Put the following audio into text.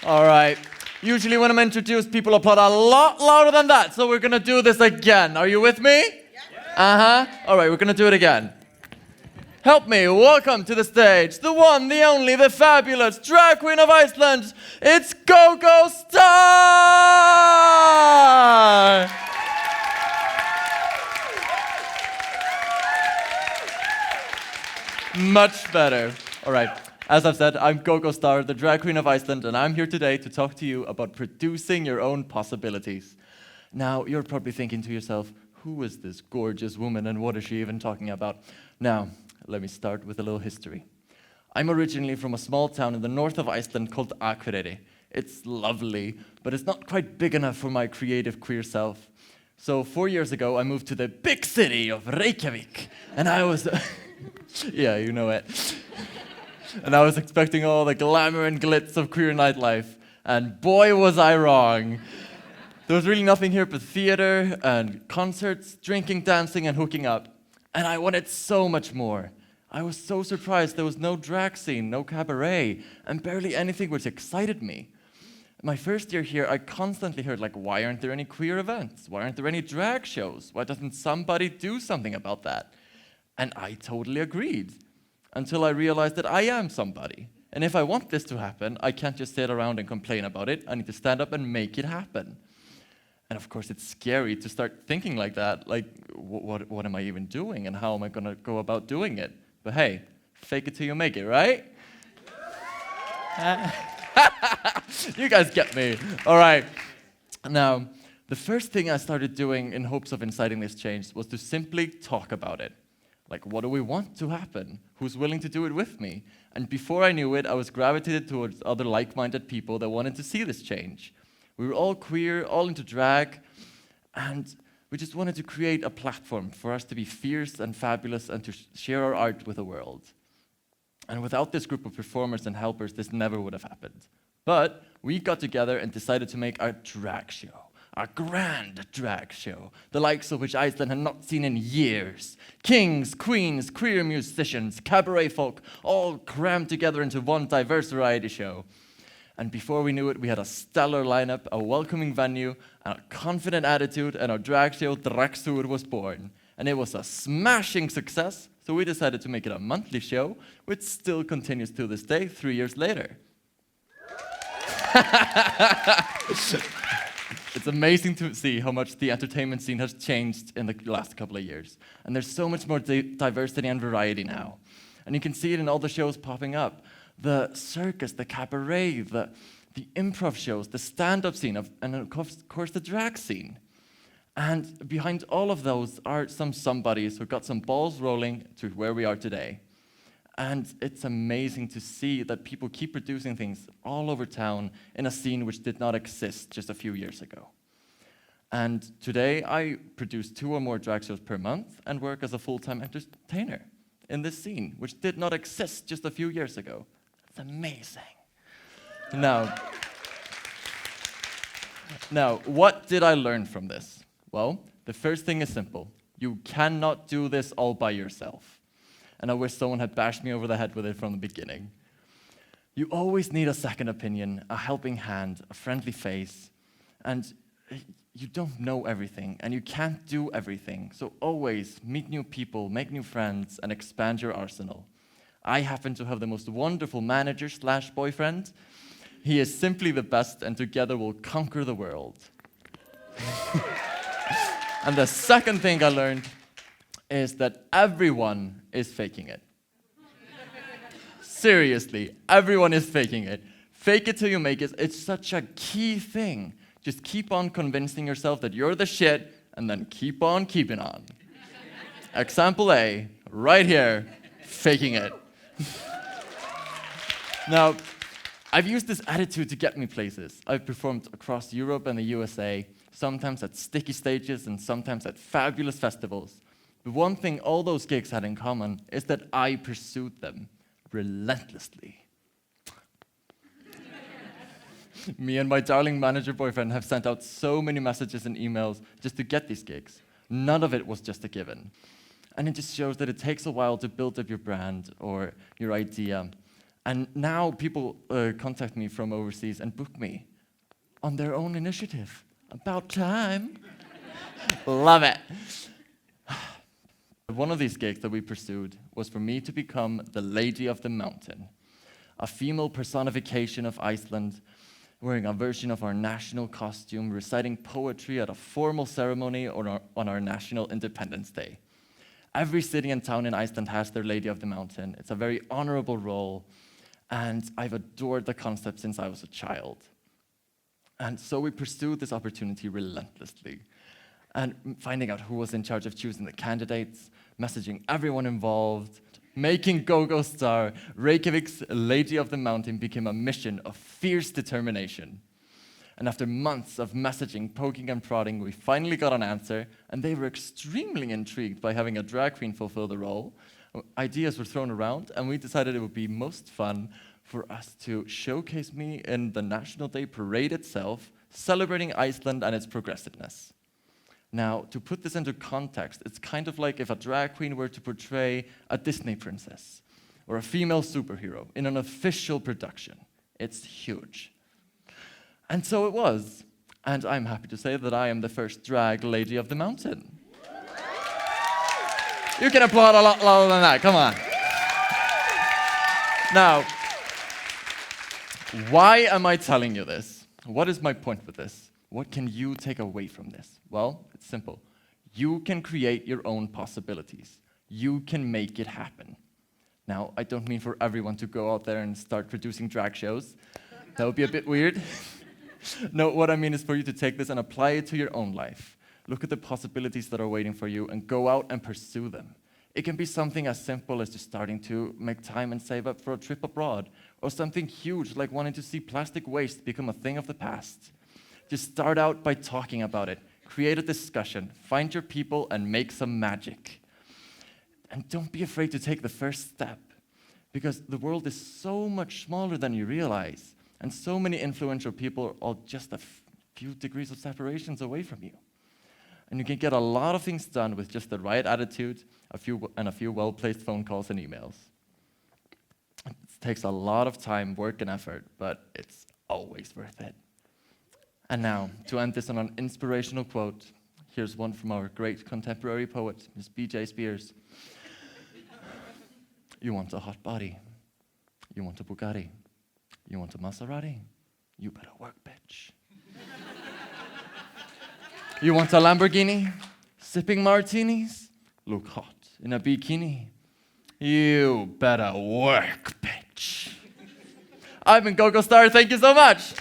All right. Usually when I'm introduced, people applaud a lot louder than that. So we're going to do this again. Are you with me? Yeah. All right, we're going to do it again. Help me welcome to the stage the one, the only, the fabulous drag queen of Iceland. It's Gógó Starr! Much better. All right. As I've said, I'm Gógó Starr, the drag queen of Iceland, and I'm here today to talk to you about producing your own possibilities. Now, you're probably thinking to yourself, who is this gorgeous woman and what is she even talking about? Now, let me start with a little history. I'm originally from a small town in the north of Iceland called Akureyri. It's lovely, but it's not quite big enough for my creative queer self. So 4 years ago, I moved to the big city of Reykjavik, and I was... yeah, you know it. And I was expecting all the glamour and glitz of queer nightlife, and boy was I wrong. There was really nothing here but theater and concerts, drinking, dancing, and hooking up. And I wanted so much more. I was so surprised there was no drag scene, no cabaret, and barely anything which excited me. My first year here, I constantly heard, why aren't there any queer events? Why aren't there any drag shows? Why doesn't somebody do something about that? And I totally agreed. Until I realized that I am somebody. And if I want this to happen, I can't just sit around and complain about it. I need to stand up and make it happen. And of course, it's scary to start thinking like that. What am I even doing? And how am I going to go about doing it? But hey, fake it till you make it, right? You guys get me. All right. Now, the first thing I started doing in hopes of inciting this change was to simply talk about it. What do we want to happen? Who's willing to do it with me? And before I knew it, I was gravitated towards other like-minded people that wanted to see this change. We were all queer, all into drag, and we just wanted to create a platform for us to be fierce and fabulous and to share our art with the world. And without this group of performers and helpers, this never would have happened. But we got together and decided to make a drag show. A grand drag show, the likes of which Iceland had not seen in years. Kings, queens, queer musicians, cabaret folk, all crammed together into one diverse variety show. And before we knew it, we had a stellar lineup, a welcoming venue, and a confident attitude, and our drag show, Dragsur, was born. And it was a smashing success, so we decided to make it a monthly show, which still continues to this day, 3 years later. It's amazing to see how much the entertainment scene has changed in the last couple of years. And there's so much more diversity and variety now. And you can see it in all the shows popping up. The circus, the cabaret, the improv shows, the stand-up scene, and of course the drag scene. And behind all of those are some somebodies who got some balls rolling to where we are today. And it's amazing to see that people keep producing things all over town in a scene which did not exist just a few years ago. And today, I produce 2 or more drag shows per month and work as a full-time entertainer in this scene, which did not exist just a few years ago. It's amazing. Now, what did I learn from this? Well, the first thing is simple. You cannot do this all by yourself. And I wish someone had bashed me over the head with it from the beginning. You always need a second opinion, a helping hand, a friendly face, and you don't know everything, and you can't do everything. So always meet new people, make new friends, and expand your arsenal. I happen to have the most wonderful manager/boyfriend. He is simply the best, and together we'll conquer the world. And the second thing I learned is that everyone is faking it. Seriously, everyone is faking it. Fake it till you make it. It's such a key thing. Just keep on convincing yourself that you're the shit, and then keep on keeping on. Example A, right here, faking it. Now, I've used this attitude to get me places. I've performed across Europe and the USA, sometimes at sticky stages and sometimes at fabulous festivals. But one thing all those gigs had in common is that I pursued them relentlessly. Me and my darling manager boyfriend have sent out so many messages and emails just to get these gigs. None of it was just a given. And it just shows that it takes a while to build up your brand or your idea. And now people contact me from overseas and book me on their own initiative. About time. Love it. One of these gigs that we pursued was for me to become the Lady of the Mountain, a female personification of Iceland, wearing a version of our national costume, reciting poetry at a formal ceremony on our National Independence Day. Every city and town in Iceland has their Lady of the Mountain. It's a very honorable role, and I've adored the concept since I was a child. And so we pursued this opportunity relentlessly, and finding out who was in charge of choosing the candidates, messaging everyone involved, making Gógó Starr, Reykjavik's Lady of the Mountain, became a mission of fierce determination. And after months of messaging, poking and prodding, we finally got an answer, and they were extremely intrigued by having a drag queen fulfill the role. Ideas were thrown around, and we decided it would be most fun for us to showcase me in the National Day Parade itself, celebrating Iceland and its progressiveness. Now, to put this into context, it's kind of like if a drag queen were to portray a Disney princess or a female superhero in an official production. It's huge. And so it was. And I'm happy to say that I am the first drag Lady of the Mountain. You can applaud a lot louder than that, come on. Now, why am I telling you this? What is my point with this? What can you take away from this? Well, it's simple. You can create your own possibilities. You can make it happen. Now, I don't mean for everyone to go out there and start producing drag shows. That would be a bit weird. No, what I mean is for you to take this and apply it to your own life. Look at the possibilities that are waiting for you and go out and pursue them. It can be something as simple as just starting to make time and save up for a trip abroad, or something huge like wanting to see plastic waste become a thing of the past. Just start out by talking about it. Create a discussion. Find your people and make some magic. And don't be afraid to take the first step, because the world is so much smaller than you realize, and so many influential people are all just a few degrees of separations away from you. And you can get a lot of things done with just the right attitude, a few well-placed phone calls and emails. It takes a lot of time, work, and effort, but it's always worth it. And now, to end this on an inspirational quote, here's one from our great contemporary poet, Miss B.J. Spears. You want a hot body. You want a Bugatti. You want a Maserati. You better work, bitch. You want a Lamborghini? Sipping martinis? Look hot in a bikini. You better work, bitch. I've been Gógó Starr. Thank you so much.